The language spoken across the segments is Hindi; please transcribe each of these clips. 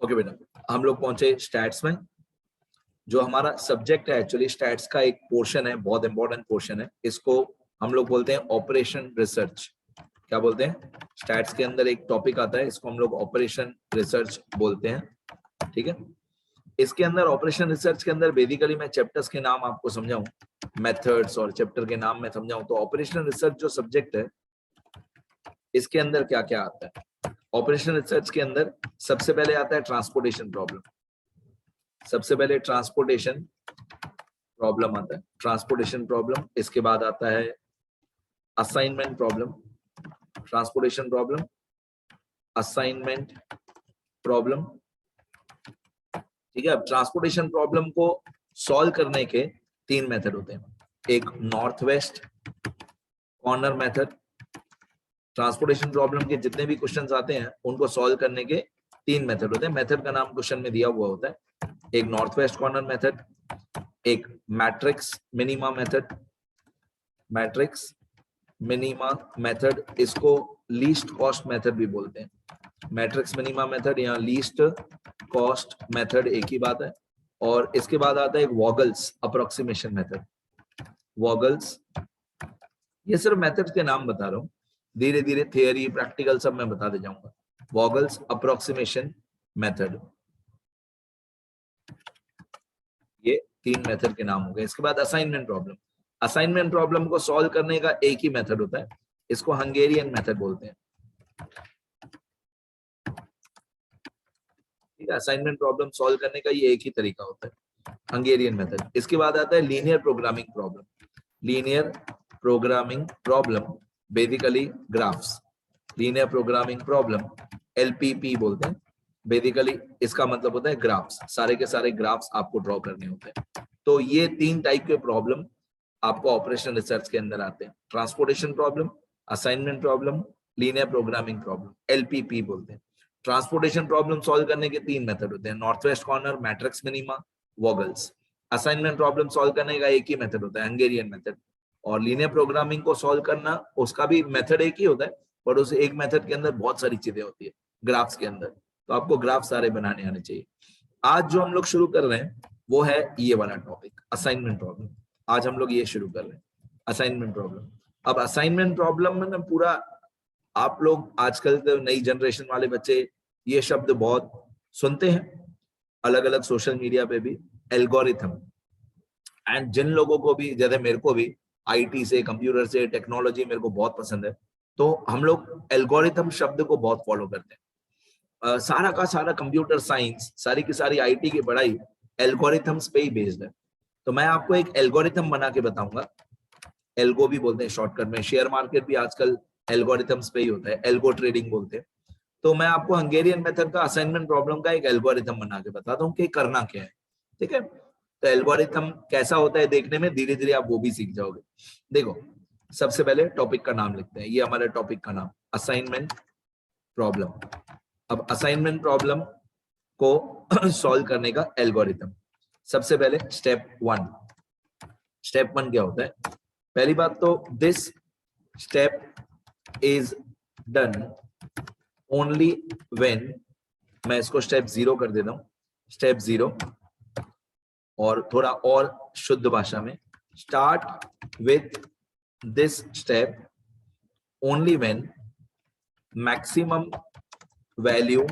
ओके बेटा, हम लोग पहुंचे स्टैट्स में। जो हमारा सब्जेक्ट है एक्चुअली स्टैट्स का एक पोर्शन है, बहुत इंपॉर्टेंट पोर्शन है। इसको हम लोग बोलते हैं ऑपरेशन रिसर्च। क्या बोलते हैं? स्टैट्स के अंदर एक टॉपिक आता है, इसको हम लोग ऑपरेशन रिसर्च बोलते हैं। ठीक है, इसके अंदर ऑपरेशन रिसर्च के अंदर बेसिकली मैं चैप्टर्स के नाम आपको समझाऊं, मेथड्स और चैप्टर के नाम मैं समझाऊं, तो ऑपरेशन रिसर्च जो सब्जेक्ट है इसके अंदर क्या क्या आता है। ऑपरेशन रिसर्च के अंदर सबसे पहले आता है ट्रांसपोर्टेशन प्रॉब्लम। सबसे पहले ट्रांसपोर्टेशन प्रॉब्लम आता है, ट्रांसपोर्टेशन प्रॉब्लम। इसके बाद आता है assignment problem, transportation problem, assignment problem. ठीक है, अब ट्रांसपोर्टेशन प्रॉब्लम को सॉल्व करने के 3 मेथड होते हैं। एक north west corner method. Transportation problem के जितने भी क्वेश्चंस आते हैं उनको सॉल्व करने के 3 मेथड होते हैं। मेथड का नाम क्वेश्चन में दिया हुआ होता है। एक नॉर्थ वेस्ट कॉर्नर मेथड, एक matrix minima method, matrix minima method, इसको लीस्ट कॉस्ट मेथड भी बोलते हैं। मैट्रिक्स मिनिमा मेथड या लीस्ट कॉस्ट मेथड एक ही बात है। और इसके बाद आता है एक वॉगल्स अप्रोक्सीमेशन मेथड। वॉगल्स, ये सिर्फ मेथड्स के नाम बता रहा हूँ, धीरे धीरे थियरी प्रैक्टिकल सब मैं बताते जाऊंगा। वॉगल्स अप्रोक्सीमेशन मेथड, ये 3 मेथड के नाम हो गए। इसके बाद असाइनमेंट प्रॉब्लम। असाइनमेंट प्रॉब्लम को सॉल्व करने का एक ही मेथड होता है, इसको हंगेरियन मेथड बोलते हैं। ठीक है, असाइनमेंट प्रॉब्लम सॉल्व करने का ये एक ही तरीका होता है, हंगेरियन मेथड। इसके बाद आता है linear programming problem. Linear programming problem basically graphs, linear programming problem LPP बोलते हैं। बेसिकली इसका मतलब होता है ग्राफ्स, सारे के सारे ग्राफ्स आपको ड्रॉ करने होते हैं। तो ये 3 टाइप के प्रॉब्लम आपको ऑपरेशन रिसर्च के अंदर आते हैं। Transportation problem, assignment problem, linear programming problem, LPP बोलते हैं। ट्रांसपोर्टेशन प्रॉब्लम सॉल्व करने के 3 मेथड होते हैं, north west corner, matrix minima, Vogel's. Assignment problem solve करने का एक ही मेथड होता है, हंगेरियन मेथड। और लीनियर प्रोग्रामिंग को सॉल्व करना, उसका भी मेथड एक ही होता है, पर उस एक मेथड के अंदर बहुत सारी चीजें होती है ग्राफ्स के अंदर, तो आपको ग्राफ सारे बनाने आने चाहिए। आज जो हम लोग शुरू कर रहे हैं वो है ये वाला टॉपिक, असाइनमेंट प्रॉब्लम। आज हम लोग ये शुरू कर रहे हैं, असाइनमेंट प्रॉब्लम। अब असाइनमेंट प्रॉब्लम में ना पूरा, आप लोग आजकल के नई जनरेशन वाले बच्चे ये शब्द बहुत सुनते हैं अलग अलग सोशल मीडिया पे भी, एल्गोरिथम। एंड जिन लोगों को भी, जैसे मेरे को भी IT से, कंप्यूटर से, टेक्नोलॉजी मेरे को बहुत पसंद है, तो हम लोग एल्गोरिथम शब्द को बहुत फॉलो करते हैं। सारा का सारा कंप्यूटर साइंस, सारी की सारी IT की पढ़ाई एल्गोरिथम्स पे ही बेस्ड है। तो मैं आपको एक एल्गोरिथम बना के बताऊंगा, एल्गो भी बोलते हैं शॉर्टकट में। शेयर मार्केट भी आजकल एल्गोरिथम्स पे ही होता है, एल्गो ट्रेडिंग बोलते हैं। तो मैं आपको हंगेरियन मेथड का असाइनमेंट प्रॉब्लम का एक एल्गोरिथम बना के बताता हूँ कि करना क्या है। ठीक है, तो एल्गोरिथम कैसा होता है देखने में, धीरे धीरे आप वो भी सीख जाओगे। देखो, सबसे पहले टॉपिक का नाम लिखते हैं, ये हमारे टॉपिक का नाम असाइनमेंट प्रॉब्लम। अब असाइनमेंट प्रॉब्लम को सॉल्व करने का एल्गोरिथम, सबसे पहले स्टेप 1। स्टेप 1 क्या होता है? पहली बात तो this step is done only when, मैं इसको स्टेप 0 कर देता हूं, स्टेप 0, और थोड़ा और शुद्ध भाषा में, start with this step only when maximum value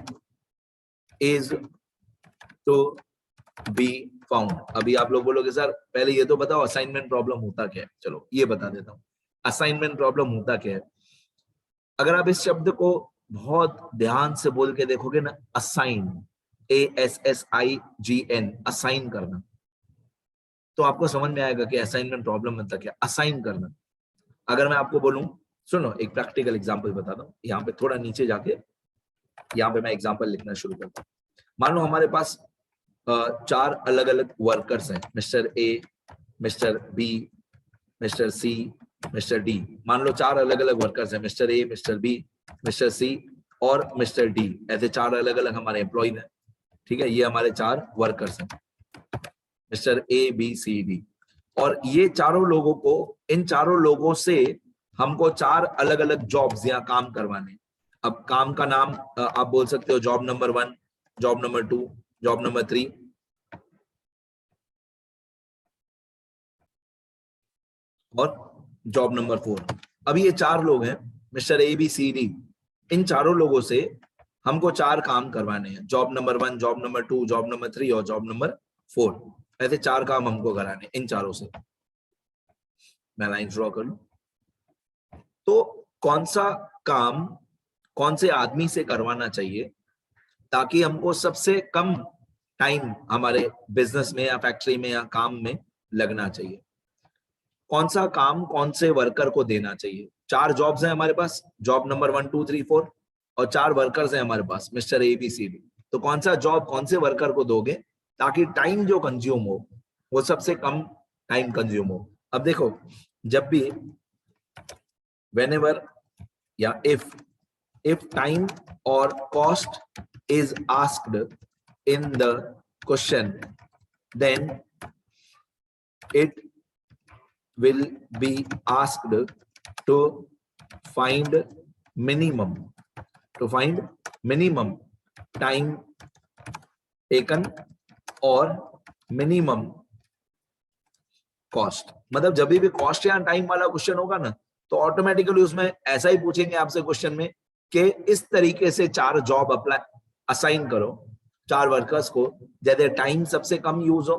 is to be found. अभी आप लोग बोलोगे सर पहले ये तो बताओ असाइनमेंट प्रॉब्लम होता क्या है। चलो ये बता देता हूं, असाइनमेंट प्रॉब्लम होता क्या है। अगर आप इस शब्द को बहुत ध्यान से बोल के देखोगे ना, असाइन, ASSIGN, असाइन करना, तो आपको समझ में आएगा कि असाइनमेंट प्रॉब्लम मतलब क्या, असाइन करना। अगर मैं आपको बोलूं, सुनो एक प्रैक्टिकल एग्जांपल बताता हूं, यहाँ पे थोड़ा नीचे जाके, यहाँ पे मैं एग्जांपल लिखना शुरू करता हूं। मान लो हमारे पास 4 अलग अलग वर्कर्स हैं, mister A, mister B, mister C, mister D। मान लो 4 अलग अलग वर्कर्स हैं, mister A, mister B, mister C और मिस्टर D। ऐसे 4 अलग अलग हमारे एम्प्लॉय हैं। ठीक है, ये हमारे 4 वर्कर्स हैं, mister A, B, C, D। और ये चारों लोगों को, इन चारों लोगों से हमको 4 अलग अलग जॉब्स या काम करवाने। अब काम का नाम आप बोल सकते हो job number 1, job number 2, job number 3 और जॉब नंबर 4। अभी ये 4 लोग हैं, mister A B C D. इन चारों लोगों से हमको 4 काम करवाने हैं, job number 1, job number 2, job number 3 और जॉब नंबर 4। ऐसे 4 काम हमको कराने इन चारों से। मैं लाइन ड्रॉ कर लूं तो कौन सा काम कौन से आदमी से करवाना चाहिए ताकि हमको सबसे कम टाइम हमारे बिजनेस में या फैक्ट्री में या काम में लगना चाहिए। कौन सा काम कौन से वर्कर को देना चाहिए। 4 जॉब्स हैं हमारे पास, जॉब नंबर 1, 2, 3, 4 और 4 वर्कर्स हैं हमारे पास, mister A B C D. तो कौन सा जॉब कौन से वर्कर को दोगे ताकि टाइम जो कंज्यूम हो वो सबसे कम टाइम कंज्यूम हो। अब देखो, जब भी whenever या if time or cost is asked in the question, then it will be asked to find minimum time taken or minimum cost। मतलब जब भी कॉस्ट या टाइम वाला क्वेश्चन होगा ना तो ऑटोमेटिकली उसमें ऐसा ही पूछेंगे आपसे क्वेश्चन में कि इस तरीके से 4 जॉब असाइन करो 4 वर्कर्स को, जैसे टाइम सबसे कम यूज हो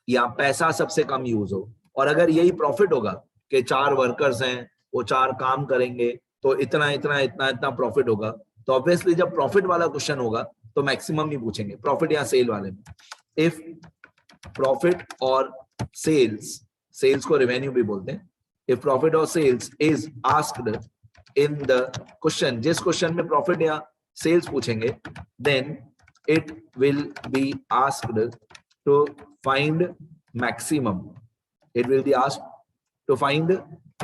या पैसा सबसे कम यूज हो। और अगर यही प्रॉफिट होगा कि 4 वर्कर्स हैं वो 4 काम करेंगे तो इतना इतना इतना इतना प्रॉफिट होगा, तो ऑब्वियसली जब प्रॉफिट वाला क्वेश्चन होगा तो मैक्सिमम ही पूछेंगे, प्रॉफिट या सेल वाले में। इफ प्रॉफिट और सेल्स को रेवेन्यू भी बोलते हैं। इफ प्रॉफिट और sales is asked in the question, जिस क्वेश्चन में प्रॉफिट या सेल्स पूछेंगे, then it will be asked to find maximum. It will be asked to find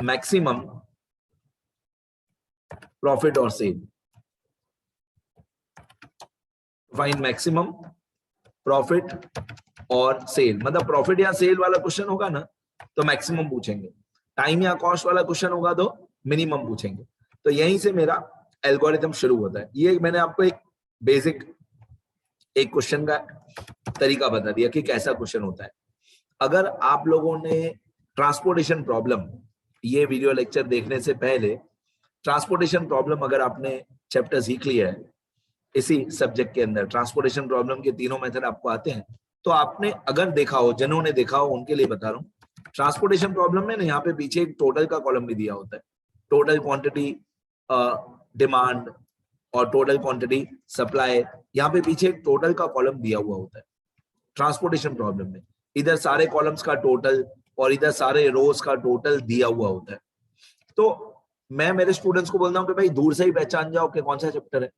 maximum profit और सेल। फाइंड मैक्सिमम प्रॉफिट और सेल, मतलब प्रॉफिट या सेल वाला क्वेश्चन होगा ना तो मैक्सिमम पूछेंगे, टाइम या कॉस्ट वाला क्वेश्चन होगा तो मिनिमम पूछेंगे। तो यहीं से मेरा एल्गोरिथम शुरू होता है। ये मैंने आपको एक बेसिक एक क्वेश्चन का तरीका बता दिया कि कैसा क्वेश्चन होता है। अगर आप लोगों ने ट्रांसपोर्टेशन प्रॉब्लम, ये वीडियो लेक्चर देखने से पहले ट्रांसपोर्टेशन प्रॉब्लम अगर आपने चैप्टर सीख लिया है इसी सब्जेक्ट के अंदर, ट्रांसपोर्टेशन प्रॉब्लम के तीनों मेथड आपको आते हैं, तो आपने अगर देखा हो, जिन्होंने देखा हो उनके लिए बता रहा हूँ, ट्रांसपोर्टेशन प्रॉब्लम में ना यहाँ पे पीछे एक टोटल का कॉलम भी दिया होता है, टोटल क्वांटिटी डिमांड और टोटल क्वांटिटी सप्लाई। यहाँ पे पीछे एक टोटल का कॉलम दिया हुआ होता है ट्रांसपोर्टेशन प्रॉब्लम में। इधर सारे कॉलम्स का टोटल और इधर सारे रोज का टोटल दिया हुआ होता है। तो मैं मेरे स्टूडेंट्स को बोलता हूँ कि भाई दूर से ही पहचान जाओ कि कौन सा चैप्टर है।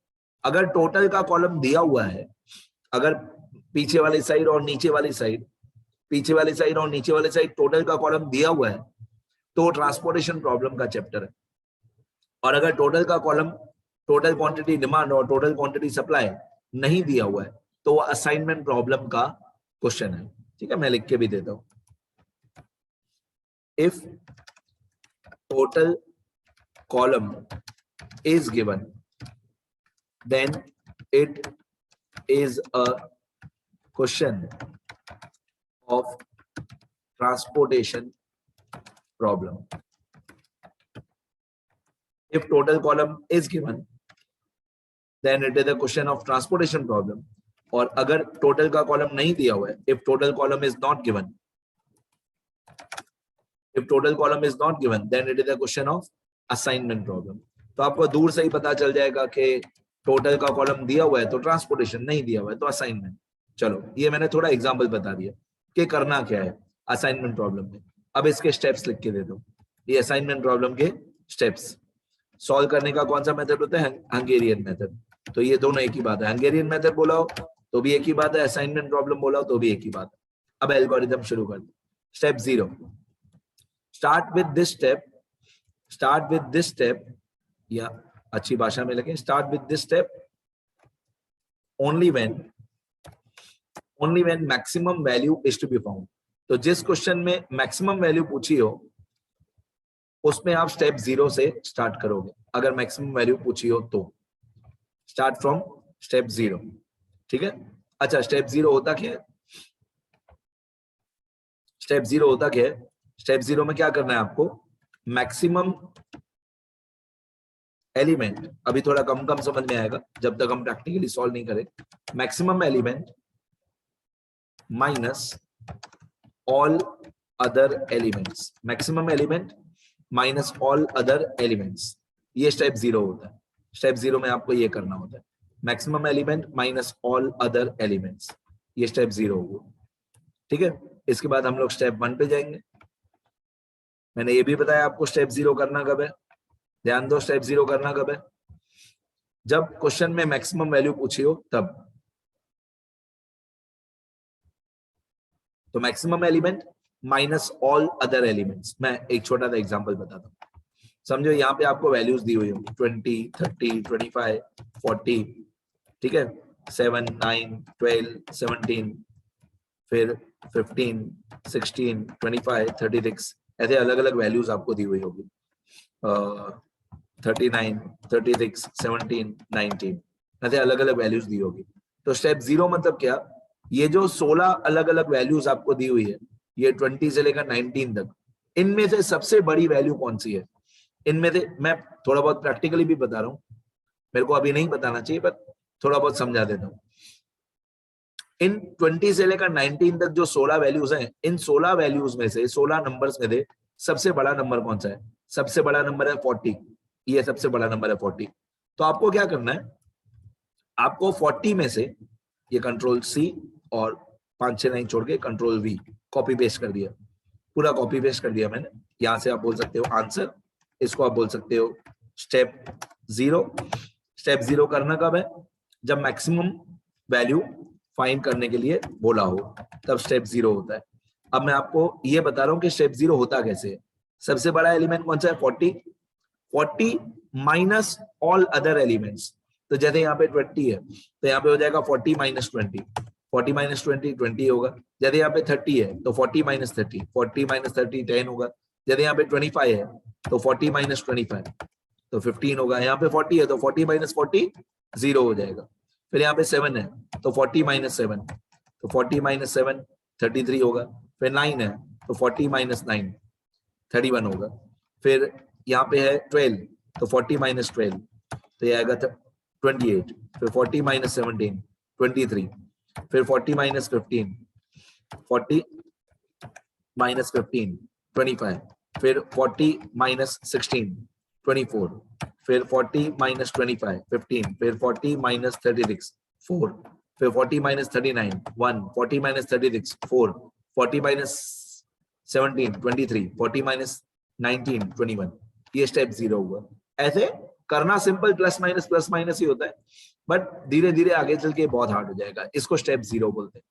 अगर टोटल का कॉलम दिया हुआ है, अगर पीछे वाली साइड और नीचे वाली साइड, पीछे वाली साइड और नीचे वाली साइड टोटल का कॉलम दिया हुआ है तो ट्रांसपोर्टेशन प्रॉब्लम का चैप्टर है। और अगर टोटल का कॉलम टोटल क्वांटिटी डिमांड और टोटल क्वांटिटी सप्लाई नहीं दिया हुआ है तो वो असाइनमेंट प्रॉब्लम का क्वेश्चन है। ठीक है, मैं लिख के भी देता हूं। If total column is given then it is a question of transportation problem. If total column is given then it is a question of transportation problem. और अगर total का column नहीं दिया हुआ है, if total column is not given, if total column is not given then it is a question of assignment problem. तो आपको दूर से ही पता चल जाएगा कि टोटल का कॉलम दिया हुआ है तो ट्रांसपोर्टेशन, नहीं दिया हुआ है तो असाइनमेंट। चलो, ये मैंने थोड़ा एग्जांपल बता दिया कि करना क्या है असाइनमेंट प्रॉब्लम में। अब इसके स्टेप्स लिख के दे दो। ये असाइनमेंट प्रॉब्लम के स्टेप्स सॉल्व करने का कौन सा मेथड होता है? Hungarian method. तो ये दोनों एक ही बात है, हंगेरियन मेथड बोला हो तो भी एक ही बात है, असाइनमेंट प्रॉब्लम बोला हो तो भी एक ही बात है। अब एल्गोरिथम शुरू कर दो। Step 0, start with this step, या अच्छी भाषा में लिखें, start with this step only when maximum value is to be found. तो जिस क्वेश्चन में मैक्सिमम वैल्यू पूछी हो उसमें आप स्टेप 0 से स्टार्ट करोगे। अगर मैक्सिमम वैल्यू पूछी हो तो स्टार्ट फ्रॉम स्टेप 0। ठीक है। अच्छा, स्टेप 0 होता क्या है? स्टेप 0 होता क्या है? स्टेप 0 में क्या करना है आपको? मैक्सिमम एलिमेंट, अभी थोड़ा कम कम समझ में आएगा जब तक हम प्रैक्टिकली सॉल्व नहीं करें। Maximum element minus all other elements, maximum element minus all other elements, ये स्टेप 0 होता है। स्टेप 0 में आपको ये करना होता है, maximum element minus all other elements, ये स्टेप 0 होगा। ठीक है। इसके बाद हम लोग स्टेप 1 पे जाएंगे। मैंने ये भी बताया आपको स्टेप 0 करना कब है। ध्यान दो, स्टेप 0 करना कब है? जब क्वेश्चन में मैक्सिमम वैल्यू पूछी हो तब। तो maximum element minus all other elements. मैं एक छोटा सा एग्जांपल बताता हूँ। समझो यहाँ पे आपको वैल्यूज दी हुई होंगी 20, 30, 25, 40, ठीक है, 7, 9, 12, 17, फिर 15, 16, 25, 36, ऐसे अलग अलग वैल्यूज आपको दी हुई होगी। 39, 36, 17, 19, ऐसे अलग अलग वैल्यूज दी होगी। तो स्टेप 0 मतलब क्या? ये जो 16 अलग अलग वैल्यूज आपको दी हुई है, ये 20 से लेकर 19 तक, इनमें से सबसे बड़ी वैल्यू कौन सी है? इनमें से मैं थोड़ा बहुत प्रैक्टिकली भी बता रहा हूँ, मेरे को अभी नहीं बताना चाहिए पर थोड़ा बहुत समझा देता हूँ। इन 20 से लेकर 19 तक जो 16 वैल्यूज हैं, इन 16 वैल्यूज में से, 16 नंबर्स में से सबसे बड़ा नंबर कौन सा है? सबसे बड़ा नंबर है 40। ये सबसे बड़ा नंबर है 40। तो आपको क्या करना है? आपको 40 में से ये कंट्रोल C और 5-6 लाइन छोड़ के कंट्रोल V, कॉपी पेस्ट कर दिया, पूरा कॉपी पेस्ट कर दिया मैंने। यहां से आप बोल सकते हो आंसर, इसको आप बोल सकते हो स्टेप 0। स्टेप 0 करना कब है? जब मैक्सिमम वैल्यू फाइंड करने के लिए बोला हो, तब स्टेप 0 होता है। अब मैं आपको ये बता रहा हूं कि स्टेप 0 होता कैसे है। सबसे बड़ा एलिमेंट कौन सा है? 40। 40 माइनस ऑल अदर एलिमेंट्स। तो जैसे यहाँ पे 20 है तो यहाँ पे हो जाएगा 40 माइनस 20, 40 माइनस 20 20 होगा। जैसे यहाँ पे 30 है तो 40 माइनस 30, 40 माइनस 30 10 होगा। जैसे यहाँ पे 25 है तो 40 माइनस 25 तो 15 होगा। यहाँ पे 40 है तो 40 माइनस 40 0 हो जाएगा। फिर यहाँ पे 7 है तो 40 माइनस 7, तो 40 माइनस 7 33 होगा। फिर 9 है तो 40 माइनस 9 31 होगा। फिर यहाँ पे है 12 तो 40 माइनस 12 तो ये आएगा 28। फिर 40 माइनस 17 23। फिर 40 माइनस 15 40 माइनस 15 25। फिर 40 माइनस 16 24। फिर 40 माइनस 25 15। फिर 40 माइनस 36 4। फिर 40 माइनस 39 1। 40 माइनस 36 4। 40 माइनस 17 23। 40 माइनस 19 21। ये स्टेप 0 हुआ। ऐसे करना सिंपल, प्लस माइनस ही होता है, बट धीरे धीरे आगे चल के बहुत हार्ड हो जाएगा। इसको स्टेप 0 बोलते हैं।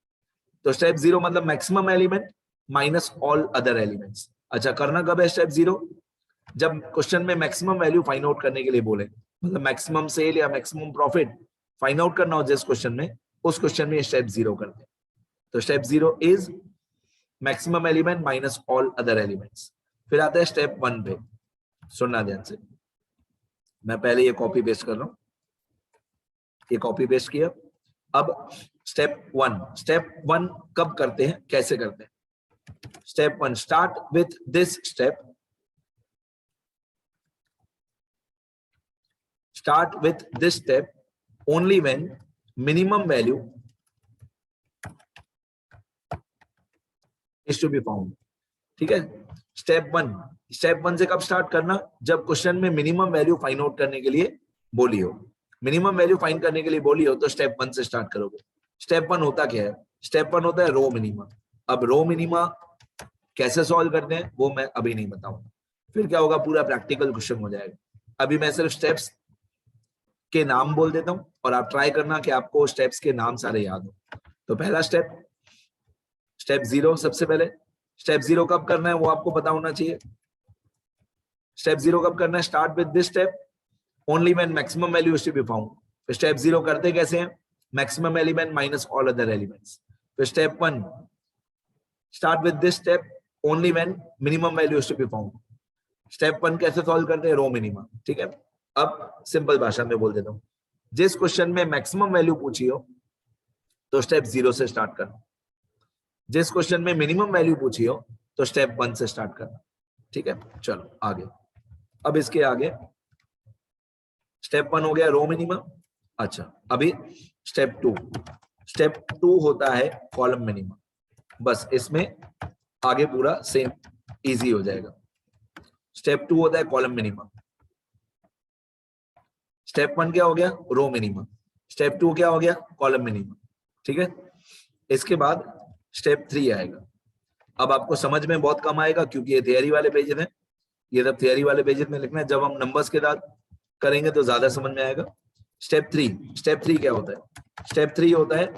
तो स्टेप 0 मतलब maximum element minus all other elements. अच्छा, करना कब है स्टेप 0? जब क्वेश्चन में मैक्सिमम वैल्यू फाइंड आउट करने के लिए बोले, मतलब मैक्सिमम सेल या मैक्सिमम प्रॉफिट फाइंड आउट करना हो जिस क्वेश्चन में, उस क्वेश्चन में स्टेप 0 करते हैं। तो step 0 is maximum element minus all other elements. फिर आता है स्टेप 1 पे, सुनना ध्यान से। मैं पहले ये कॉपी पेस्ट कर रहा हूं, ये कॉपी पेस्ट किया। अब स्टेप 1, स्टेप 1 कब करते हैं, कैसे करते हैं? Step 1, start with this step, start with this step only when minimum value is to be found। ठीक है। स्टेप 1 से कब स्टार्ट करना? जब क्वेश्चन में मिनिमम वैल्यू फाइंड आउट करने के लिए बोली हो। मिनिमम वैल्यू फाइंड करने के लिए बोली हो तो स्टेप 1 से स्टार्ट करोगे। स्टेप 1 होता क्या है? स्टेप 1 होता है रो मिनिमा। अब रो मिनिमा कैसे सॉल्व करते हैं वो मैं अभी नहीं बताऊंगा, फिर क्या होगा, पूरा प्रैक्टिकल क्वेश्चन हो जाएगा। अभी मैं सिर्फ स्टेप्स के नाम बोल देता हूं और आप ट्राई करना कि आपको स्टेप्स के नाम सारे याद हो। तो पहला स्टेप, स्टेप 0। सबसे पहले स्टेप 0 कब करना है वो आपको पता होना चाहिए। स्टेप 0 कब करना है? Start with this step only when maximum value is to be found. Step 0 करते कैसे हैं? Maximum element minus all other elements. फिर step 1, start with this step only when minimum value is to be found. Step 1 कैसे सॉल्व करते हैं? Row minima. ठीक है। अब सिंपल भाषा में बोल देता हूं, जिस क्वेश्चन में मैक्सिमम वैल्यू पूछी हो तो स्टेप 0 से स्टार्ट करना। जिस क्वेश्चन में मिनिमम वैल्यू पूछी हो तो स्टेप 1 से स्टार्ट करना। ठीक है, चलो आगे। अब इसके आगे स्टेप 1 हो गया रो मिनिमम। अच्छा, अभी स्टेप 2। स्टेप 2 होता है कॉलम मिनिमम। बस इसमें आगे पूरा सेम इजी हो जाएगा। स्टेप 2 होता है कॉलम मिनिमम। स्टेप 1 क्या हो गया, रो मिनिमम। स्टेप 2 क्या हो गया, कॉलम मिनिमम। ठीक है, इसके बाद स्टेप 3 आएगा। अब आपको समझ में बहुत कम आएगा क्योंकि ये थियरी वाले पेज में, ये सब थियरी वाले पेज में लिखना है। जब हम नंबर्स के साथ करेंगे तो ज्यादा समझ में आएगा। स्टेप 3, स्टेप 3 क्या होता है, स्टेप 3 होता है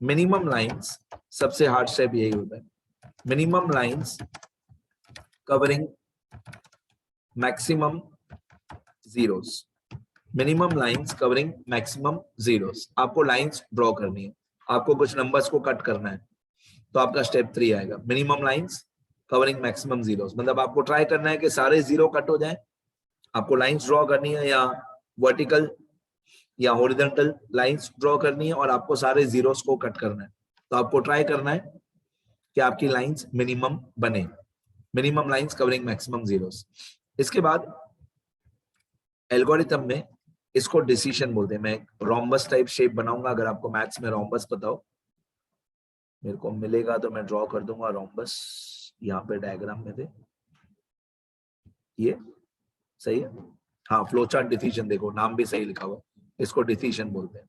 मिनिमम लाइंस। सबसे हार्ड स्टेप यही होता है, minimum lines covering maximum zeros. Minimum lines covering maximum zeros. आपको लाइंस ड्रॉ करनी है, आपको कुछ नंबर्स को कट करना है, तो आपका स्टेप 3 आएगा minimum lines covering maximum zeros. मतलब आपको ट्राई करना है कि सारे जीरो कट हो जाए। आपको लाइंस ड्रॉ करनी है, या वर्टिकल या हॉरिजॉन्टल लाइंस ड्रॉ करनी है, और आपको सारे जीरोस को कट करना है। तो आपको ट्राई करना है कि आपकी लाइंस मिनिमम बने, minimum lines covering maximum zeros. इसके बाद एल्गोरिथम में इसको डिसीजन बोलते हैं। मैं रोम्बस टाइप शेप बनाऊंगा, अगर आपको मैथ्स में रोम्बस पता हो, मेरे को मिलेगा तो मैं ड्रॉ कर दूंगा रोम्बस। यहाँ पे डायग्राम में थे ये, सही है। हाँ, फ्लो चार्ट डिसीजन, देखो नाम भी सही लिखा हुआ, इसको डिसीजन बोलते हैं।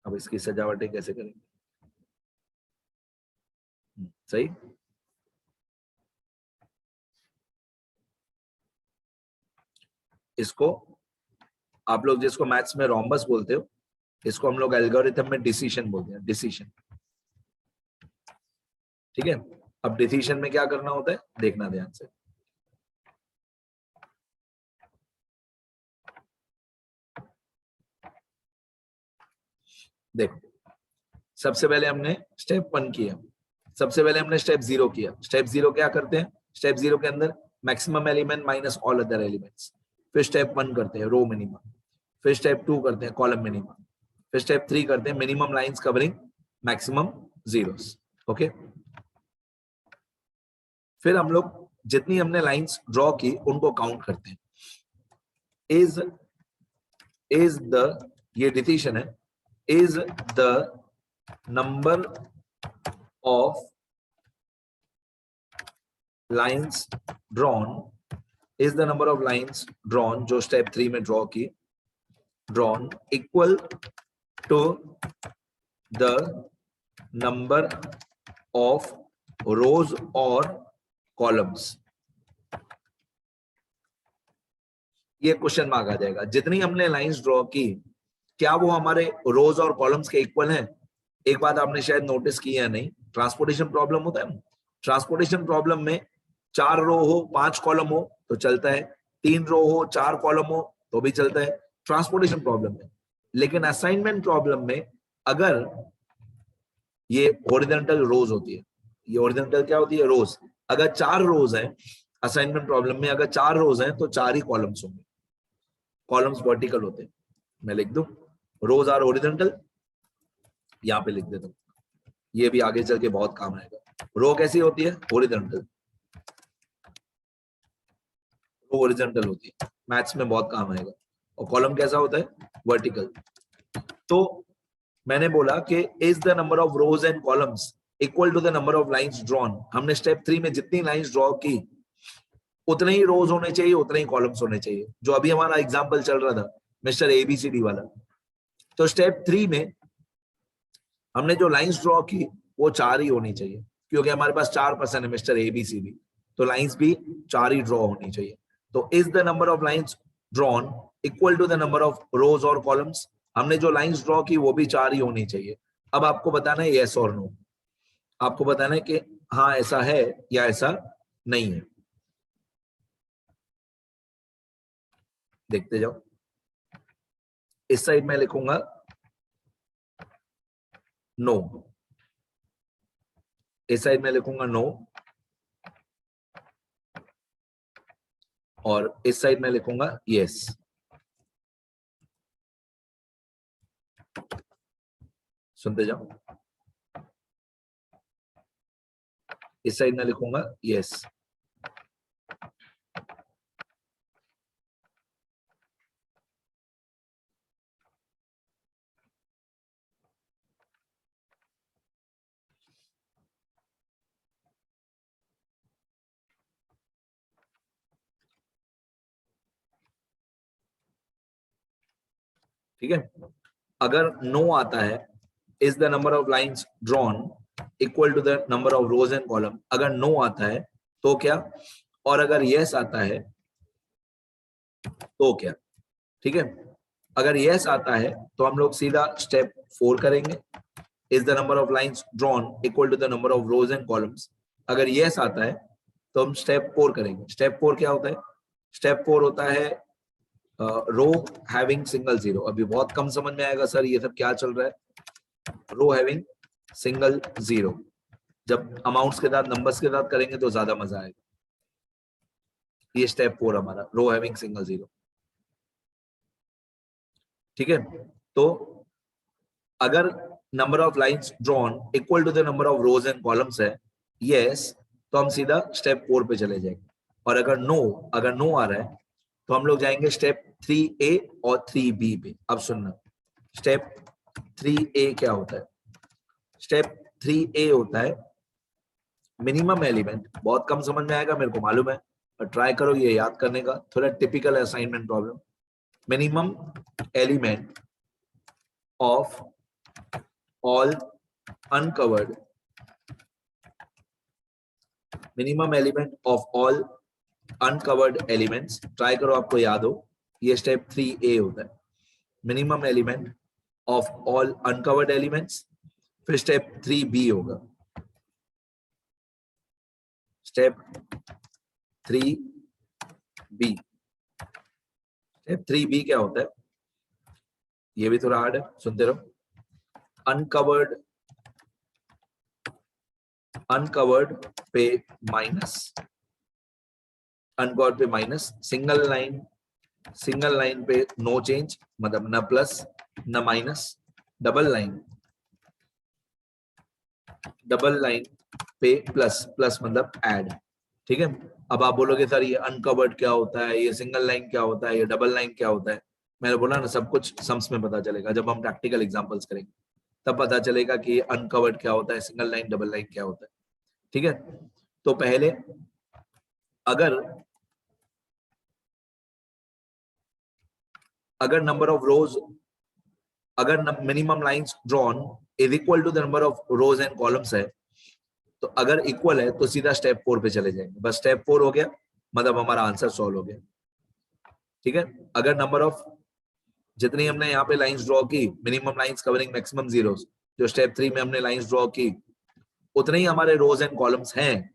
अब इसकी सजावटें कैसे करेंगे, सही। इसको आप लोग जिसको मैथ्स में रोम्बस बोलते हो, इसको हम लोग एल्गोरिथम में डिसीजन बोलते हैं, डिसीजन। ठीक है, अब डिसीजन में क्या करना होता है देखना ध्यान से। देखो, सबसे पहले हमने स्टेप 1 किया, सबसे पहले हमने स्टेप 0 किया। स्टेप 0 क्या करते हैं, स्टेप 0 के अंदर maximum element minus all other elements. फिर स्टेप 1 करते हैं रो मिनिमम। फिर स्टेप 2 करते हैं कॉलम मिनिमम। फिर स्टेप 3 करते हैं minimum lines covering maximum zeros. Okay, फिर हम लोग जितनी हमने लाइंस ड्रॉ की उनको काउंट करते हैं। इज द, ये डिसीजन है, is the number of lines drawn, is the number of lines drawn, जो स्टेप 3 में ड्रॉ की, drawn equal to the number of rows और कॉलम्स। ये क्वेश्चन मार्क आ जाएगा। जितनी हमने लाइंस ड्रॉ की, क्या वो हमारे रोज और कॉलम्स के इक्वल हैं? एक बात आपने शायद नोटिस की है नहीं, ट्रांसपोर्टेशन प्रॉब्लम होता है। ट्रांसपोर्टेशन प्रॉब्लम में 4 रो हो 5 कॉलम हो तो चलता है, 3 रो हो 4 कॉलम हो तो भी चलता है, ट्रांसपोर्टेशन प्रॉब्लम में। लेकिन असाइनमेंट प्रॉब्लम में अगर ये हॉरिजॉन्टल रोज होती है, ये हॉरिजॉन्टल क्या होती है, रोज। अगर 4 रोज हैं असाइनमेंट प्रॉब्लम में, अगर 4 रोज हैं तो 4 ही कॉलम्स होंगे, कॉलम्स वर्टिकल होते हैं। मैं लिख दूं रोज आर हॉरिजॉन्टल, यहाँ पे लिख देता हूँ, ये भी आगे चल के बहुत काम आएगा। रो कैसी होती है, हॉरिजॉन्टल, रो हॉरिजॉन्टल होती है, मैथ्स में बहुत काम आएगा। और कॉलम कैसा होता है, वर्टिकल। तो मैंने बोला कि is the number of rows and columns equal to the number of lines drawn. हमने स्टेप 3 में जितनी लाइंस ड्रॉ की उतने ही रोज होने चाहिए, उतने ही कॉलम्स होने चाहिए, जो अभी हमारा एग्जांपल चल रहा था मिस्टर एबीसीडी वाला। तो स्टेप 3 में हमने जो लाइंस ड्रॉ की वो 4 ही होनी चाहिए, क्योंकि हमारे पास 4 पर्सन है मिस्टर एबीसीडी, तो लाइंस भी 4 ही ड्रॉ होनी चाहिए। तो is the number of lines drawn equal to the number of rows और कॉलम्स। हमने जो लाइंस ड्रॉ की वो भी 4 ही होनी चाहिए। अब आपको बताना है यस और नो, आपको बताना है कि हाँ ऐसा है या ऐसा नहीं है। देखते जाओ, इस साइड में लिखूंगा नो, इस साइड में लिखूंगा नो, और इस साइड में लिखूंगा यस। सुनते जाओ, इस साइड में लिखूंगा यस। ठीक है, अगर नो आता है, is the number of lines drawn equal to the number of rows and column, अगर नो आता है तो क्या, और अगर यस आता है तो क्या। ठीक है, अगर यस आता है तो हम लोग सीधा स्टेप 4 करेंगे, is the number of lines drawn equal to the number of rows and columns. अगर यस आता है तो हम स्टेप 4 करेंगे। स्टेप 4 क्या होता है, स्टेप 4 होता है रो हैविंग सिंगल जीरो। अभी बहुत कम समझ में आएगा सर ये सब क्या चल रहा है। रो हैविंग सिंगल जीरो, जब अमाउंट्स के साथ नंबर्स के साथ करेंगे तो ज्यादा मजा आएगा। ये स्टेप 4 हमारा, रो हैविंग सिंगल जीरो। ठीक है, तो अगर number of lines drawn equal to the number of rows and columns है यस, तो हम सीधा स्टेप 4 पे चले जाएंगे। और अगर नो आ रहा है तो हम लोग जाएंगे स्टेप 3A और 3B पे। अब सुनना, स्टेप 3A क्या होता है। स्टेप 3A होता है मिनिमम एलिमेंट। बहुत कम समझ में आएगा मेरे को मालूम है, और ट्राई करो ये याद करने का, थोड़ा typical assignment problem. Minimum element of all uncovered, minimum element of all uncovered elements. Try करो आपको याद हो, ये स्टेप 3A होता है, minimum element of all uncovered elements. फिर स्टेप 3B होगा, स्टेप 3B। स्टेप 3B क्या होता है, ये भी थोड़ा हार्ड है, सुनते रहो। अनकवर्ड पे माइनस, अनकवर्ड पे माइनस, सिंगल लाइन पे नो चेंज, मतलब न प्लस न माइनस, डबल लाइन पे प्लस, प्लस मतलब ऐड। ठीक है, अब आप बोलोगे सर ये अनकवर्ड क्या होता है, ये सिंगल लाइन क्या होता है, ये डबल लाइन क्या होता है। मैंने बोला ना सब कुछ सम्स में पता चलेगा, जब हम प्रैक्टिकल एग्जांपल्स करेंगे तब पता चलेगा कि अनकवर्ड क्या होता है, सिंगल लाइन डबल लाइन क्या होता है। ठीक है, तो पहले अगर नंबर ऑफ रोज, अगर minimum lines drawn is equal to the number of rows and columns है, तो अगर इक्वल है तो सीधा स्टेप 4 पे चले जाएंगे। बस स्टेप 4 हो गया, मतलब हमारा आंसर सॉल्व हो गया। ठीक है, अगर नंबर ऑफ, जितनी हमने यहाँ पे लाइंस ड्रॉ की, minimum lines covering maximum zeros, जो स्टेप 3 में हमने लाइंस ड्रॉ की, उतने ही हमारे रोज एंड कॉलम्स हैं,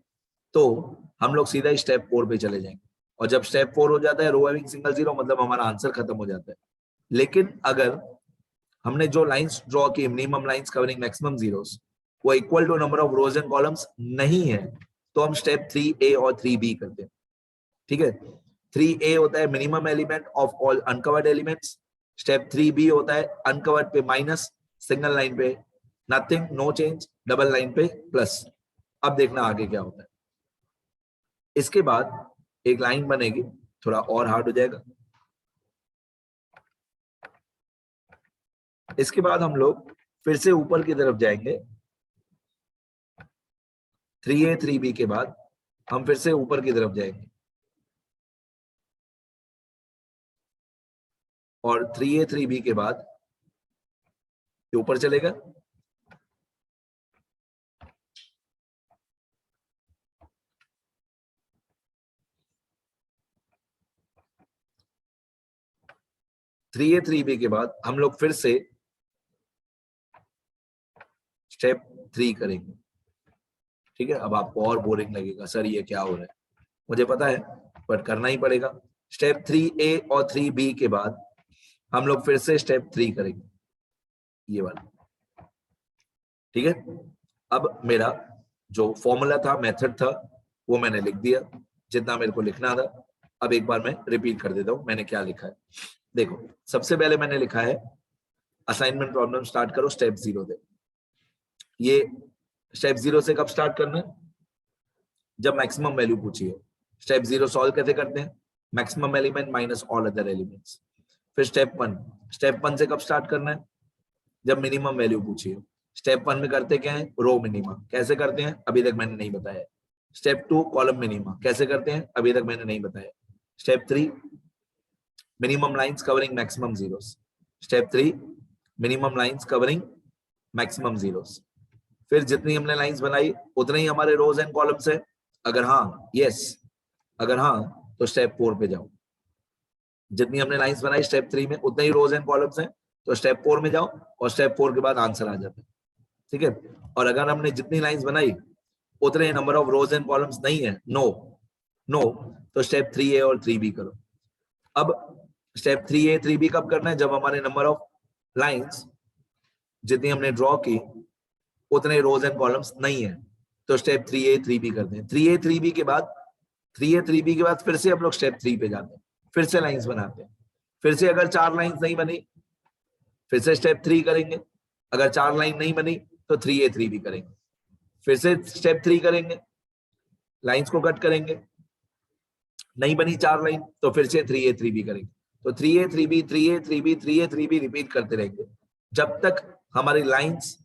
तो हम लोग सीधा ही स्टेप 4 पे चले जाएंगे। और जब स्टेप 4 हो जाता है, रो हैविंग सिंगल जीरो, मतलब हमारा आंसर खत्म हो जाता है। लेकिन अगर हमने जो लाइंस ड्रॉ की, minimum lines covering maximum zeros, वो equal to number of rows and columns नहीं है, तो हम स्टेप 3A और 3B करते हैं। ठीक है, 3A होता है minimum element of all uncovered elements, step 3B होता है अनकवर्ड पे माइनस, सिंगल लाइन पे nothing no change, double line पे प्लस। अब देखना आगे क्या होता है। इसके बाद एक लाइन बनेगी, थोड़ा और हार्ड हो जाएगा। इसके बाद हम लोग फिर से ऊपर की तरफ जाएंगे, 3A 3B के बाद हम फिर से ऊपर की तरफ जाएंगे, और 3A 3B के बाद ऊपर चलेगा, थ्री ए 3B के बाद हम लोग फिर से स्टेप 3 करेंगे। ठीक है, अब आपको और बोरिंग लगेगा, सर ये क्या हो रहा है, मुझे पता है, पर करना ही पड़ेगा। स्टेप 3A और 3B के बाद हम लोग फिर से स्टेप 3 करेंगे, ये वाला। ठीक है, अब मेरा जो फॉर्मूला था, मेथड था, वो मैंने लिख दिया जितना मेरे को लिखना था। अब एक बार मैं रिपीट कर देता हूं मैंने क्या लिखा है। देखो, सबसे पहले मैंने लिखा है असाइनमेंट प्रॉब्लम स्टार्ट करो स्टेप 0 से। ये स्टेप 0 से कब स्टार्ट करना है? जब मैक्सिमम वैल्यू पूछी हो। स्टेप 0 सॉल्व कैसे करते हैं? Maximum element minus all other elements. फिर स्टेप 1, स्टेप 1 से कब स्टार्ट करना है? जब मिनिमम वैल्यू पूछी हो। स्टेप 1 में करते क्या है? Row minima. कैसे करते हैं? अभी तक मैंने नहीं बताया। Step 2 column minima. कैसे करते हैं? अभी तक मैंने नहीं बताया। Step 3 minimum lines covering maximum zeros. Step 3 minimum lines covering maximum zeros. फिर जितनी हमने लाइंस बनाई उतने ही हमारे रोज एंड कॉलम्स है। अगर हाँ, यस, अगर हाँ तो स्टेप 4 पे जाओ। जितनी हमने लाइंस बनाई स्टेप 3 में उतने ही रोज एंड कॉलम्स हैं, तो स्टेप 4 में जाओ और स्टेप 4 के बाद आंसर आ जाता है। ठीक है। और अगर हमने जितनी लाइंस बनाई उतने number of rows and columns नहीं है, नो, तो स्टेप 3A और 3B करो। अब स्टेप 3A 3B कब करना है? जब हमारे नंबर ऑफ लाइंस जितनी हमने ड्रॉ की उतने रोज एंड कॉलम्स नहीं है, तो स्टेप 3A 3B करते हैं। 3A 3B के बाद 3A 3B के बाद फिर से हम लोग स्टेप 3 पे जाते हैं, फिर से लाइंस बनाते हैं। फिर से अगर 4 लाइंस नहीं बनी फिर से स्टेप 3 करेंगे। अगर 4 लाइन नहीं बनी तो 3A 3B करेंगे। फिर से स्टेप 3 करेंगे, लाइंस को कट करेंगे। नहीं बनी 4 लाइन तो फिर से 3A 3B करेंगे। तो 3A 3B 3A 3B 3A 3B repeat करते रहेंगे जब तक हमारी lines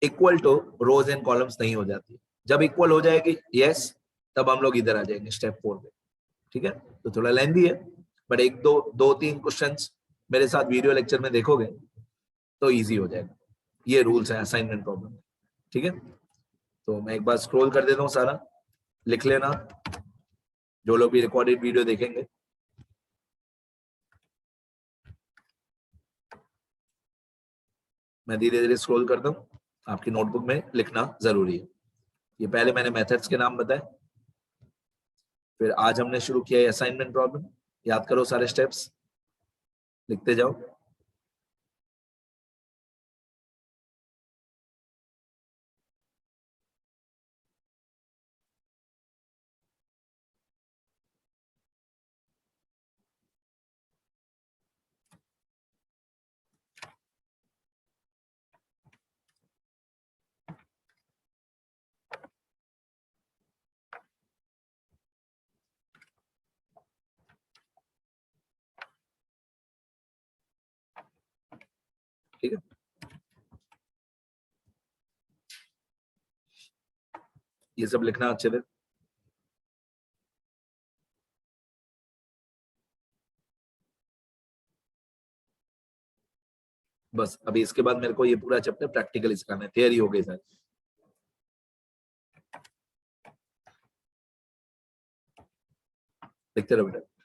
equal to rows and columns नहीं हो जाती। जब इक्वल हो जाएगी, यस, तब हम लोग इधर आ जाएंगे स्टेप 4 पे। ठीक है। तो थोड़ा लेंथी है, बट एक दो तीन क्वेश्चंस मेरे साथ वीडियो लेक्चर में देखोगे तो इजी हो जाएगा। ये रूल्स है असाइनमेंट प्रॉब्लम। ठीक है। तो मैं एक बार स्क्रॉल कर देता हूँ, सारा लिख लेना जो लोग भी रिकॉर्डेड वीडियो देखेंगे। मैं धीरे धीरे स्क्रॉल करता हूँ, आपकी नोटबुक में लिखना जरूरी है। ये पहले मैंने मेथड्स के नाम बताए, फिर आज हमने शुरू किया है असाइनमेंट प्रॉब्लम। याद करो सारे स्टेप्स, लिखते जाओ। ठीक है। ये सब लिखना अच्छे से। बस अभी इसके बाद मेरे को ये पूरा चैप्टर प्रैक्टिकली सिखाना है, थियरी हो गई सर। लिखते रहो बेटा।